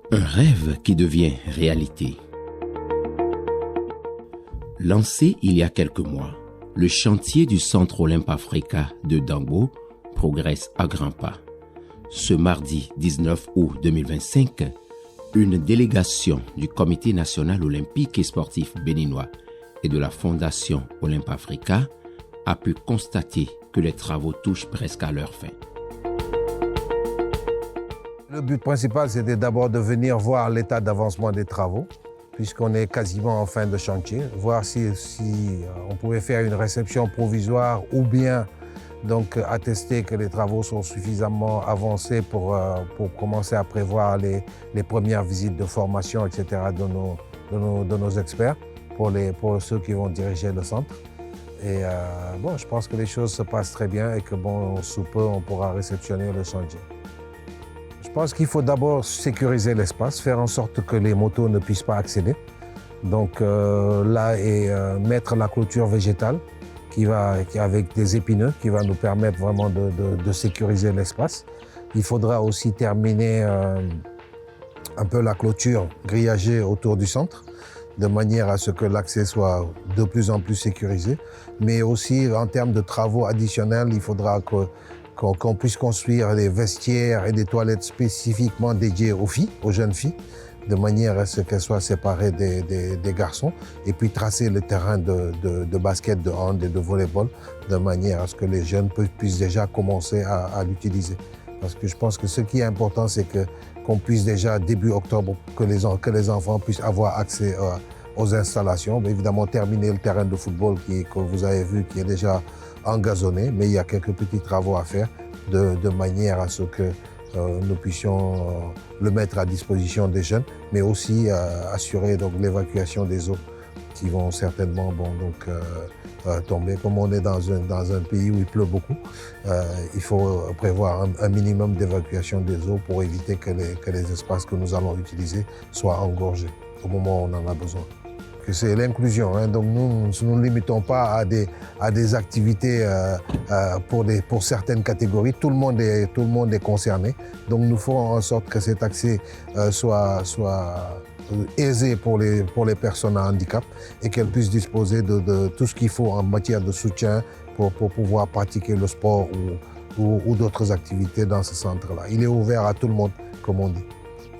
Un rêve qui devient réalité. Lancé il y a quelques mois, le chantier du Centre Olympe Africa de Dambo progresse à grands pas. Ce mardi 19 août 2025, une délégation du Comité national olympique et sportif béninois et de la Fondation Olympe Africa a pu constater que les travaux touchent presque à leur fin. Le but principal, c'était d'abord de venir voir l'état d'avancement des travaux, puisqu'on est quasiment en fin de chantier, voir si on pouvait faire une réception provisoire ou bien donc attester que les travaux sont suffisamment avancés pour commencer à prévoir les premières visites de formation, etc. de nos experts pour ceux qui vont diriger le centre. Et je pense que les choses se passent très bien et que sous peu, on pourra réceptionner le chantier. Je pense qu'il faut d'abord sécuriser l'espace, faire en sorte que les motos ne puissent pas accéder. Donc mettre la clôture végétale avec des épineux qui va nous permettre vraiment de sécuriser l'espace. Il faudra aussi terminer un peu la clôture grillagée autour du centre, de manière à ce que l'accès soit de plus en plus sécurisé. Mais aussi en termes de travaux additionnels, il faudra qu'on puisse construire des vestiaires et des toilettes spécifiquement dédiées aux filles, aux jeunes filles, de manière à ce qu'elles soient séparées des garçons, et puis tracer le terrain de basket, de hand et de volleyball, de manière à ce que les jeunes puissent déjà commencer à l'utiliser. Parce que je pense que ce qui est important, c'est qu'on puisse déjà, début octobre, que les enfants puissent avoir accès aux installations. Mais évidemment, terminer le terrain de football que vous avez vu, qui est déjà engazonné, mais il y a quelques petits travaux à faire de manière à ce que nous puissions le mettre à disposition des jeunes, mais aussi assurer l'évacuation des eaux qui vont certainement tomber. Comme on est dans un pays où il pleut beaucoup, il faut prévoir un minimum d'évacuation des eaux pour éviter que les espaces que nous allons utiliser soient engorgés au moment où on en a besoin. C'est l'inclusion, donc nous ne nous limitons pas à des activités pour certaines catégories. Tout le monde est concerné, donc nous ferons en sorte que cet accès soit aisé pour les personnes à handicap et qu'elles puissent disposer de tout ce qu'il faut en matière de soutien pour pouvoir pratiquer le sport ou d'autres activités dans ce centre-là. Il est ouvert à tout le monde, comme on dit.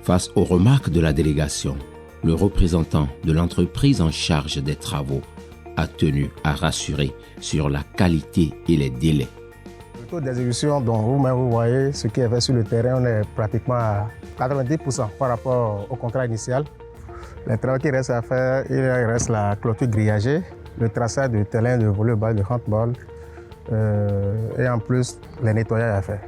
Face aux remarques de la délégation, le représentant de l'entreprise en charge des travaux a tenu à rassurer sur la qualité et les délais. Le taux d'exécution, dont vous voyez ce qui est fait sur le terrain, on est pratiquement à 90% par rapport au contrat initial. Les travaux qui restent à faire, il reste la clôture grillagée, le traçage du terrain de volleyball, de handball et en plus les nettoyages à faire.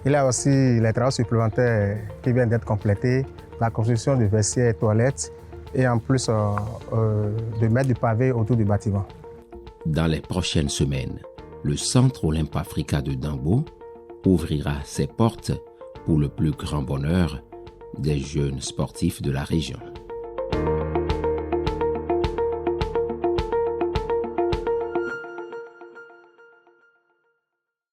Il y a aussi les travaux supplémentaires qui viennent d'être complétés, la construction de vestiaires et toilettes et en plus de mettre du pavé autour du bâtiment. Dans les prochaines semaines, le Centre Olympe Africa de Dambo ouvrira ses portes pour le plus grand bonheur des jeunes sportifs de la région.